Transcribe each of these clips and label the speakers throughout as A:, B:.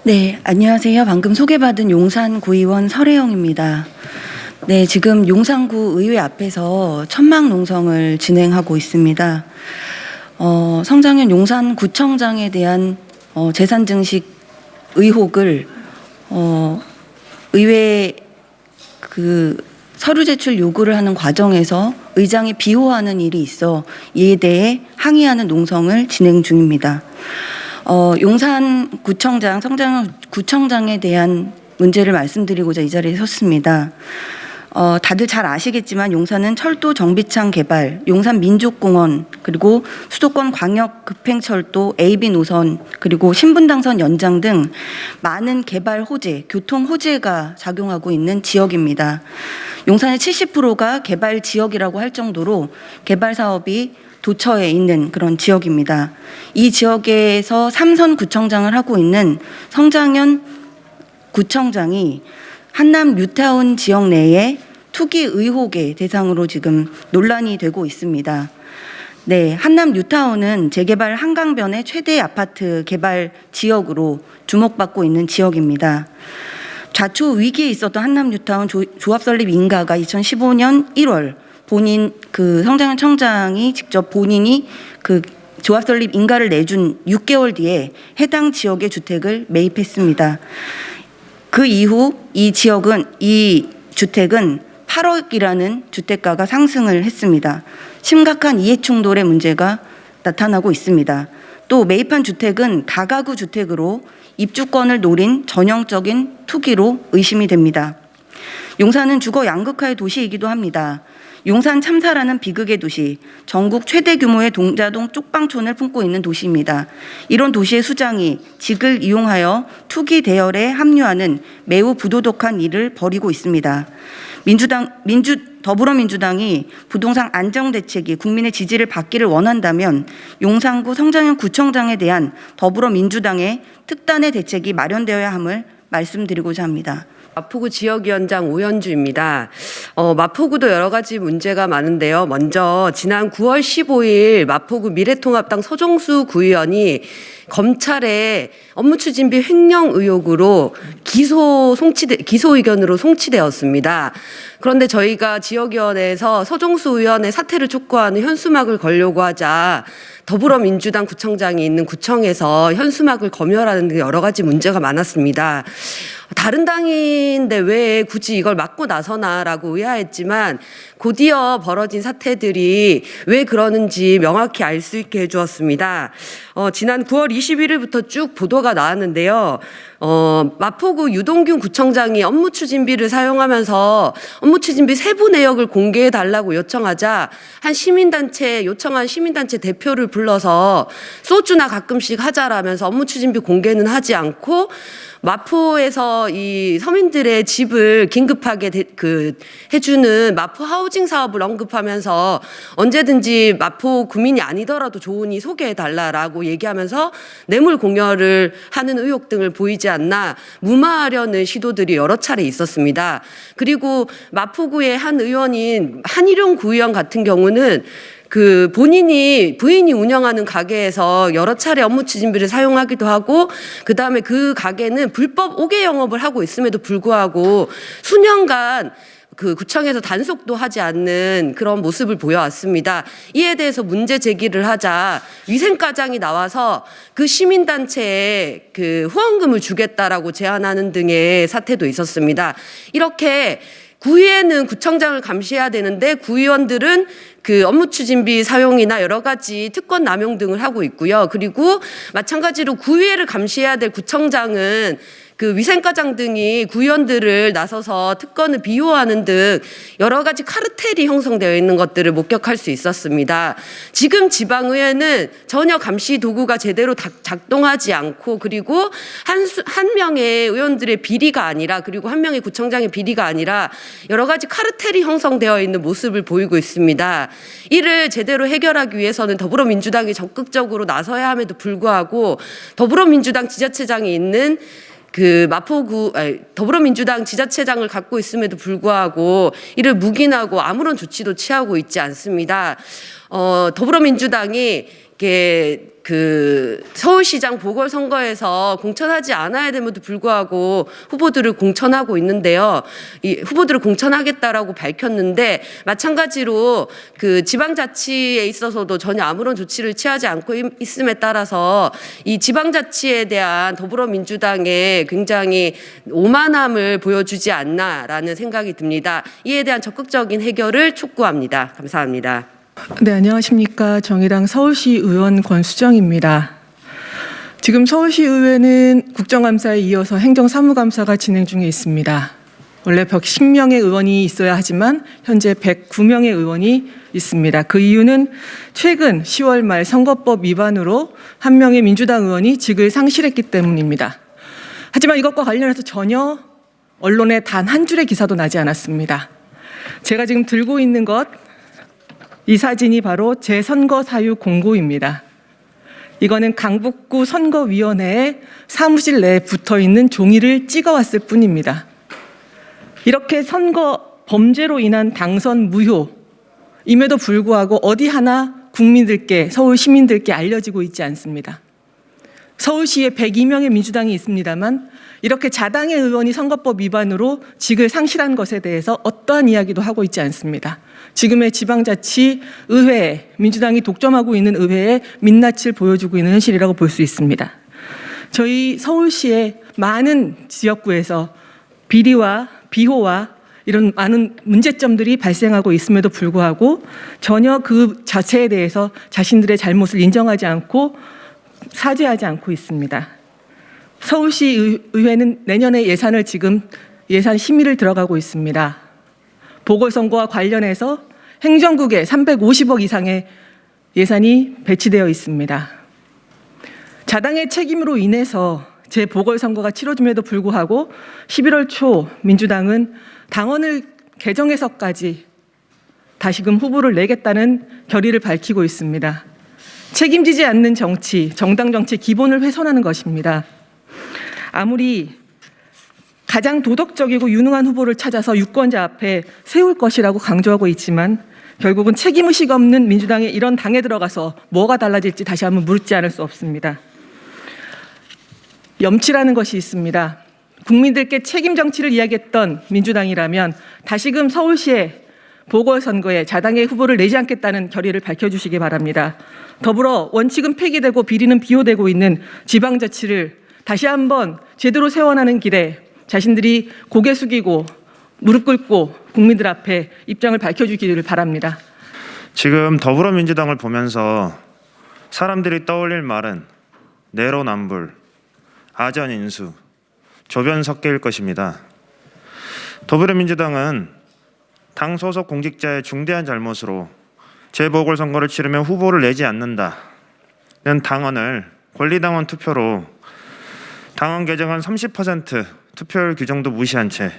A: 네, 안녕하세요. 방금 소개받은 용산구의원 설혜영입니다. 네, 지금 용산구 의회 앞에서 천막 농성을 진행하고 있습니다. 성장현 용산구청장에 대한 재산 증식 의혹을 의회 서류 제출 요구를 하는 과정에서 의장이 비호하는 일이 있어 이에 대해 항의하는 농성을 진행 중입니다. 용산구청장, 성장현 구청장에 대한 문제를 말씀드리고자 이 자리에 섰습니다. 다들 잘 아시겠지만 용산은 철도 정비창 개발, 용산 민족공원, 그리고 수도권 광역 급행철도 AB 노선, 그리고 신분당선 연장 등 많은 개발 호재, 교통 호재가 작용하고 있는 지역입니다. 용산의 70%가 개발 지역이라고 할 정도로 개발 사업이 도처에 있는 그런 지역입니다. 이 지역에서 3선 구청장을 하고 있는 성장현 구청장이 한남 뉴타운 지역 내에 투기 의혹의 대상으로 지금 논란이 되고 있습니다. 네, 한남 뉴타운은 재개발 한강변의 최대 아파트 개발 지역으로 주목받고 있는 지역입니다. 좌초 위기에 있었던 한남 뉴타운 조합 설립 인가가 2015년 1월 성장현 청장이 직접 본인이 조합 설립 인가를 내준 6개월 뒤에 해당 지역의 주택을 매입했습니다. 그 이후 이 주택은 8억이라는 주택가가 상승을 했습니다. 심각한 이해충돌의 문제가 나타나고 있습니다. 또 매입한 주택은 다가구 주택으로 입주권을 노린 전형적인 투기로 의심이 됩니다. 용산은 주거 양극화의 도시이기도 합니다. 용산 참사라는 비극의 도시, 전국 최대 규모의 동자동 쪽방촌을 품고 있는 도시입니다. 이런 도시의 수장이 직을 이용하여 투기 대열에 합류하는 매우 부도덕한 일을 벌이고 있습니다. 더불어민주당이 부동산 안정대책이 국민의 지지를 받기를 원한다면 용산구 성장현 구청장에 대한 더불어민주당의 특단의 대책이 마련되어야 함을 말씀드리고자 합니다.
B: 마포구 지역위원장 오현주입니다. 마포구도 여러 가지 문제가 많은데요. 먼저 지난 9월 15일 마포구 미래통합당 서종수 구의원이 검찰에 업무추진비 횡령 의혹으로 기소 의견으로 송치되었습니다. 그런데 저희가 지역위원회에서 서종수 의원의 사퇴를 촉구하는 현수막을 걸려고 하자 더불어민주당 구청장이 있는 구청에서 현수막을 검열하는 데 여러 가지 문제가 많았습니다. 다른 당인데 왜 굳이 이걸 막고 나서나라고 의아했지만 곧이어 벌어진 사태들이 왜 그러는지 명확히 알 수 있게 해주었습니다. 지난 9월 21일부터 쭉 보도가 나왔는데요. 마포구 유동균 구청장이 업무추진비를 사용하면서 업무추진비 세부 내역을 공개해달라고 요청하자 요청한 시민단체 대표를 불러서 소주나 가끔씩 하자라면서 업무추진비 공개는 하지 않고 마포에서 이 서민들의 집을 긴급하게 해주는 마포 하우징 사업을 언급하면서 언제든지 마포 구민이 아니더라도 좋으니 소개해달라고 얘기하면서 뇌물 공여를 하는 의혹 등을 보이지 않나 무마하려는 시도들이 여러 차례 있었습니다. 그리고 마포구의 한 의원인 한일용 구의원 같은 경우는 부인이 운영하는 가게에서 여러 차례 업무추진비를 사용하기도 하고 그다음에 그 가게는 불법 5개 영업을 하고 있음에도 불구하고 수년간 구청에서 단속도 하지 않는 그런 모습을 보여왔습니다. 이에 대해서 문제 제기를 하자 위생과장이 나와서 그 시민단체에 후원금을 주겠다라고 제안하는 등의 사태도 있었습니다. 이렇게 구의회는 구청장을 감시해야 되는데 구의원들은 업무추진비 사용이나 여러 가지 특권 남용 등을 하고 있고요. 그리고 마찬가지로 구의회를 감시해야 될 구청장은 위생과장 등이 구의원들을 나서서 특권을 비호하는 등 여러 가지 카르텔이 형성되어 있는 것들을 목격할 수 있었습니다. 지금 지방의회는 전혀 감시 도구가 제대로 작동하지 않고 그리고 한 명의 의원들의 비리가 아니라 그리고 한 명의 구청장의 비리가 아니라 여러 가지 카르텔이 형성되어 있는 모습을 보이고 있습니다. 이를 제대로 해결하기 위해서는 더불어민주당이 적극적으로 나서야 함에도 불구하고 더불어민주당 지자체장이 있는 더불어민주당 지자체장을 갖고 있음에도 불구하고 이를 묵인하고 아무런 조치도 취하고 있지 않습니다. 더불어민주당이 그 서울시장 보궐선거에서 공천하지 않아야 됨에도 불구하고 후보들을 공천하고 있는데요. 이 후보들을 공천하겠다라고 밝혔는데 마찬가지로 그 지방자치에 있어서도 전혀 아무런 조치를 취하지 않고 있음에 따라서 이 지방자치에 대한 더불어민주당의 굉장히 오만함을 보여주지 않나라는 생각이 듭니다. 이에 대한 적극적인 해결을 촉구합니다. 감사합니다.
C: 네, 안녕하십니까. 정의당 서울시 의원 권수정입니다. 지금 서울시의회는 국정감사에 이어서 행정사무감사가 진행 중에 있습니다. 원래 110명의 의원이 있어야 하지만 현재 109명의 의원이 있습니다. 그 이유는 최근 10월 말 선거법 위반으로 한 명의 민주당 의원이 직을 상실했기 때문입니다. 하지만 이것과 관련해서 전혀 언론에 단 한 줄의 기사도 나지 않았습니다. 제가 지금 들고 있는 이 사진이 바로 제 선거 사유 공고입니다. 이거는 강북구 선거위원회의 사무실 내에 붙어 있는 종이를 찍어왔을 뿐입니다. 이렇게 선거 범죄로 인한 당선 무효임에도 불구하고 어디 하나 국민들께, 서울 시민들께 알려지고 있지 않습니다. 서울시에 102명의 민주당이 있습니다만 이렇게 자당의 의원이 선거법 위반으로 직을 상실한 것에 대해서 어떠한 이야기도 하고 있지 않습니다. 지금의 지방자치 의회에, 민주당이 독점하고 있는 의회에 민낯을 보여주고 있는 현실이라고 볼 수 있습니다. 저희 서울시의 많은 지역구에서 비리와 비호와 이런 많은 문제점들이 발생하고 있음에도 불구하고 전혀 그 자체에 대해서 자신들의 잘못을 인정하지 않고 사죄하지 않고 있습니다. 서울시 의회는 내년에 예산을 지금 예산 심의를 들어가고 있습니다. 보궐선거와 관련해서 행정국에 350억 이상의 예산이 배치되어 있습니다. 자당의 책임으로 인해서 재보궐선거가 치러짐에도 불구하고 11월 초 민주당은 당원을 개정해서까지 다시금 후보를 내겠다는 결의를 밝히고 있습니다. 책임지지 않는 정치, 정당 정치 기본을 훼손하는 것입니다. 아무리 가장 도덕적이고 유능한 후보를 찾아서 유권자 앞에 세울 것이라고 강조하고 있지만 결국은 책임의식 없는 민주당의 이런 당에 들어가서 뭐가 달라질지 다시 한번 묻지 않을 수 없습니다. 염치라는 것이 있습니다. 국민들께 책임 정치를 이야기했던 민주당이라면 다시금 서울시의 보궐선거에 자당의 후보를 내지 않겠다는 결의를 밝혀주시기 바랍니다. 더불어 원칙은 폐기되고 비리는 비호되고 있는 지방자치를 다시 한번 제대로 세워나가는 길에 자신들이 고개 숙이고 무릎 꿇고 국민들 앞에 입장을 밝혀주기를 바랍니다.
D: 지금 더불어민주당을 보면서 사람들이 떠올릴 말은 내로남불, 아전인수, 조변석계일 것입니다. 더불어민주당은 당 소속 공직자의 중대한 잘못으로 재보궐선거를 치르면 후보를 내지 않는다는 당원을 권리당원 투표로 당원 개정안 30% 투표율 규정도 무시한 채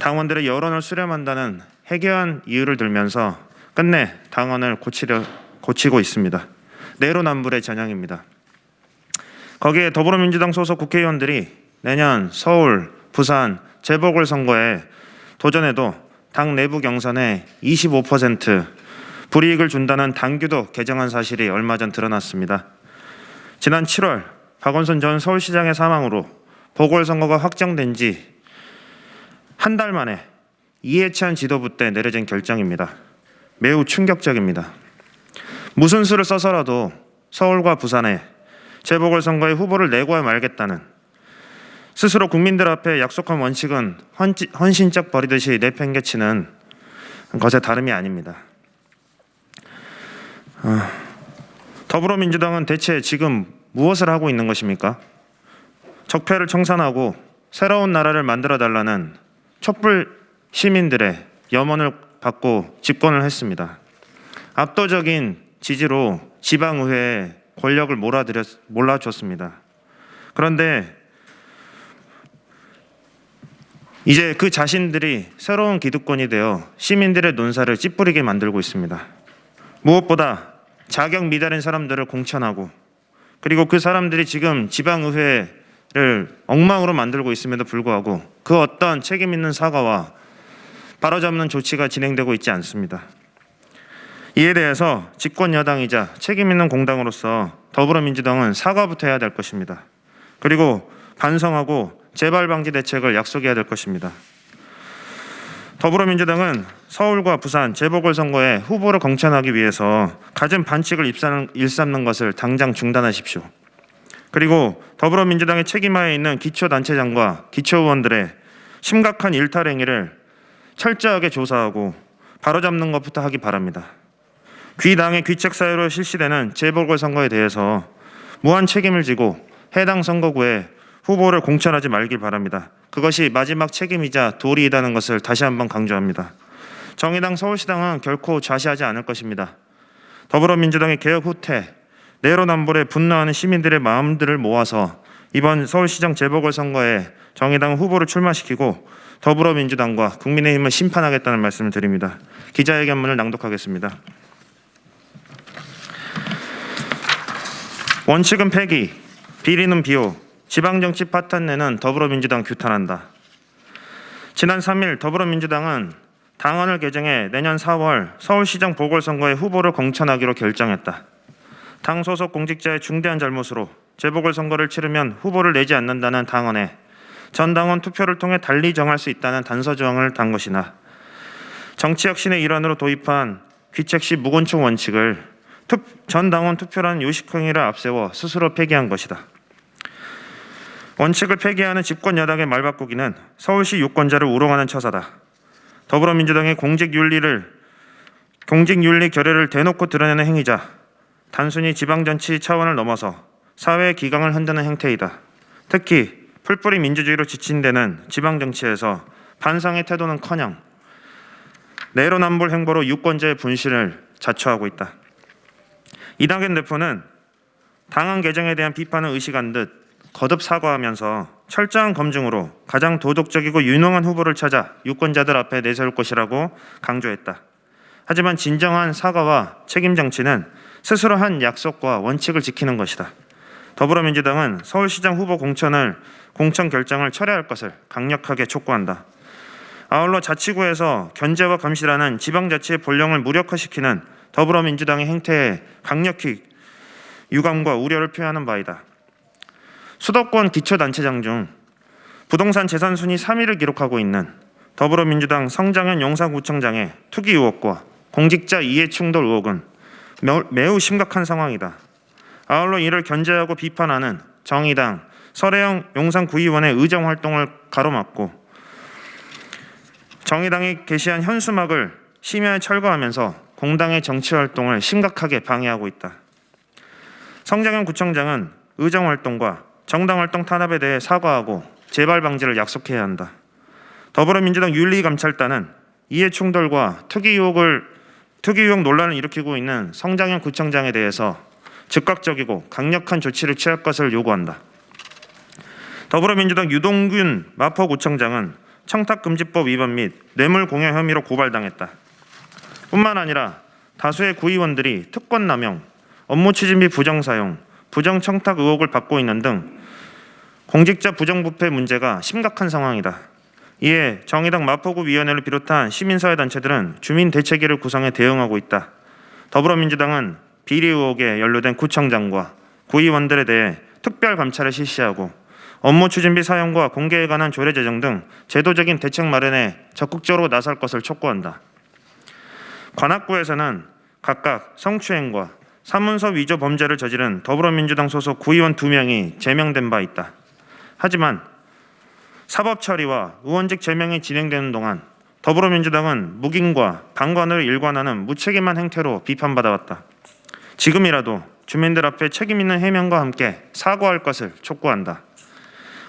D: 당원들의 여론을 수렴한다는 해괴한 이유를 들면서 끝내 당원을 고치고 있습니다. 내로남불의 전형입니다. 거기에 더불어민주당 소속 국회의원들이 내년 서울, 부산 재보궐선거에 도전해도 당 내부 경선에 25% 불이익을 준다는 당규도 개정한 사실이 얼마 전 드러났습니다. 지난 7월 박원순 전 서울시장의 사망으로 보궐선거가 확정된 지 한 달 만에 이해찬 지도부 때 내려진 결정입니다. 매우 충격적입니다. 무슨 수를 써서라도 서울과 부산에 재보궐선거에 후보를 내고야 말겠다는 스스로 국민들 앞에 약속한 원칙은 헌신적 버리듯이 내팽개치는 것에 다름이 아닙니다. 더불어민주당은 대체 지금 무엇을 하고 있는 것입니까? 적폐를 청산하고 새로운 나라를 만들어달라는 촛불 시민들의 염원을 받고 집권을 했습니다. 압도적인 지지로 지방의회에 권력을 몰아줬습니다. 그런데 이제 그 자신들이 새로운 기득권이 되어 시민들의 논사를 찌푸리게 만들고 있습니다. 무엇보다 자격 미달인 사람들을 공천하고 그리고 그 사람들이 지금 지방의회를 엉망으로 만들고 있음에도 불구하고 그 어떤 책임 있는 사과와 바로잡는 조치가 진행되고 있지 않습니다. 이에 대해서 집권 여당이자 책임 있는 공당으로서 더불어민주당은 사과부터 해야 될 것입니다. 그리고 반성하고 재발 방지 대책을 약속해야 될 것입니다. 더불어민주당은 서울과 부산 재보궐선거에 후보를 공천하기 위해서 갖은 반칙을 일삼는 것을 당장 중단하십시오. 그리고 더불어민주당의 책임하에 있는 기초단체장과 기초의원들의 심각한 일탈 행위를 철저하게 조사하고 바로잡는 것부터 하기 바랍니다. 귀당의 귀책 사유로 실시되는 재보궐선거에 대해서 무한 책임을 지고 해당 선거구에 후보를 공천하지 말길 바랍니다. 그것이 마지막 책임이자 도리이다는 것을 다시 한번 강조합니다. 정의당 서울시당은 결코 좌시하지 않을 것입니다. 더불어민주당의 개혁 후퇴, 내로남불에 분노하는 시민들의 마음들을 모아서 이번 서울시장 재보궐선거에 정의당 후보를 출마시키고 더불어민주당과 국민의힘을 심판하겠다는 말씀을 드립니다. 기자회견문을 낭독하겠습니다. 원칙은 폐기, 비리는 비호, 지방정치 파탄 내는 더불어민주당 규탄한다. 지난 3일 더불어민주당은 당헌을 개정해 내년 4월 서울시장 보궐선거에 후보를 공천하기로 결정했다. 당 소속 공직자의 중대한 잘못으로 재보궐선거를 치르면 후보를 내지 않는다는 당헌에 전당원 투표를 통해 달리 정할 수 있다는 단서 조항을 단 것이나 정치혁신의 일환으로 도입한 귀책시 무곤충 원칙을 전당원 투표라는 요식행위를 앞세워 스스로 폐기한 것이다. 원칙을 폐기하는 집권 여당의 말바꾸기는 서울시 유권자를 우롱하는 처사다. 더불어민주당의 공직윤리 결여를 대놓고 드러내는 행위자, 단순히 지방정치 차원을 넘어서 사회의 기강을 흔드는 행태이다. 특히 풀뿌리 민주주의로 지친 데는 지방정치에서 반상의 태도는커녕 내로남불 행보로 유권자의 분신을 자초하고 있다. 이낙연 대표는 당헌 개정에 대한 비판을 의식한 듯 거듭 사과하면서 철저한 검증으로 가장 도덕적이고 유능한 후보를 찾아 유권자들 앞에 내세울 것이라고 강조했다. 하지만 진정한 사과와 책임 정치는 스스로 한 약속과 원칙을 지키는 것이다. 더불어민주당은 서울시장 후보 공천 결정을 철회할 것을 강력하게 촉구한다. 아울러 자치구에서 견제와 감시라는 지방자치의 본령을 무력화시키는 더불어민주당의 행태에 강력히 유감과 우려를 표하는 바이다. 수도권 기초단체장 중 부동산 재산 순위 3위를 기록하고 있는 더불어민주당 성장현 용산구청장의 투기 의혹과 공직자 이해 충돌 의혹은 매우 심각한 상황이다. 아울러 이를 견제하고 비판하는 정의당 설혜영 용산구의원의 의정 활동을 가로막고 정의당이 게시한 현수막을 심야에 철거하면서 공당의 정치 활동을 심각하게 방해하고 있다. 성장현 구청장은 의정 활동과 정당 활동 탄압에 대해 사과하고 재발 방지를 약속해야 한다. 더불어민주당 윤리감찰단은 이해 충돌과 투기 의혹 논란을 일으키고 있는 성장현 구청장에 대해서 즉각적이고 강력한 조치를 취할 것을 요구한다. 더불어민주당 유동균 마포구청장은 청탁금지법 위반 및 뇌물공여 혐의로 고발당했다. 뿐만 아니라 다수의 구의원들이 특권 남용, 업무 추진 및 부정사용, 부정청탁 의혹을 받고 있는 등 공직자 부정부패 문제가 심각한 상황이다. 이에 정의당 마포구 위원회를 비롯한 시민사회단체들은 주민대책위를 구성해 대응하고 있다. 더불어민주당은 비리 의혹에 연루된 구청장과 구의원들에 대해 특별 감찰을 실시하고 업무 추진 및 사용과 공개에 관한 조례 제정 등 제도적인 대책 마련에 적극적으로 나설 것을 촉구한다. 관악구에서는 각각 성추행과 사문서 위조 범죄를 저지른 더불어민주당 소속 구의원 2명이 제명된 바 있다. 하지만 사법 처리와 의원직 제명이 진행되는 동안 더불어민주당은 묵인과 방관을 일관하는 무책임한 행태로 비판받아왔다. 지금이라도 주민들 앞에 책임 있는 해명과 함께 사과할 것을 촉구한다.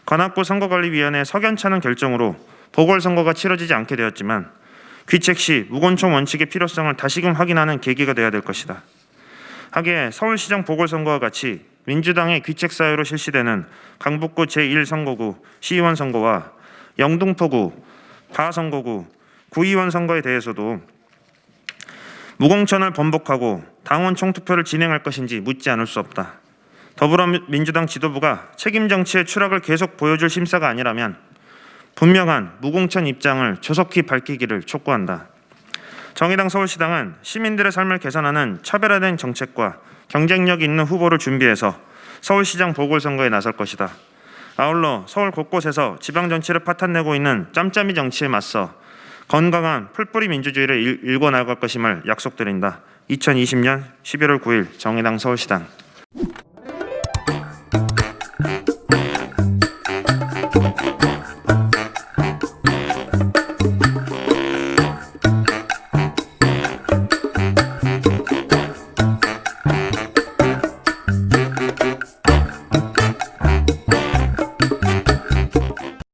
D: 관악구 선거관리위원회 석연찮은 결정으로 보궐선거가 치러지지 않게 되었지만 귀책 시 무곤청 원칙의 필요성을 다시금 확인하는 계기가 되어야 될 것이다. 하기에 서울시장 보궐선거와 같이 민주당의 귀책 사유로 실시되는 강북구 제1선거구 시의원 선거와 영등포구 바선거구 구의원 선거에 대해서도 무공천을 번복하고 당원 총투표를 진행할 것인지 묻지 않을 수 없다. 더불어민주당 지도부가 책임 정치의 추락을 계속 보여줄 심사가 아니라면 분명한 무공천 입장을 조속히 밝히기를 촉구한다. 정의당 서울시당은 시민들의 삶을 개선하는 차별화된 정책과 경쟁력 있는 후보를 준비해서 서울시장 보궐선거에 나설 것이다. 아울러 서울 곳곳에서 지방 정치를 파탄내고 있는 짬짬이 정치에 맞서 건강한 풀뿌리 민주주의를 일궈 나갈 것임을 약속드린다. 2020년 11월 9일 정의당 서울시당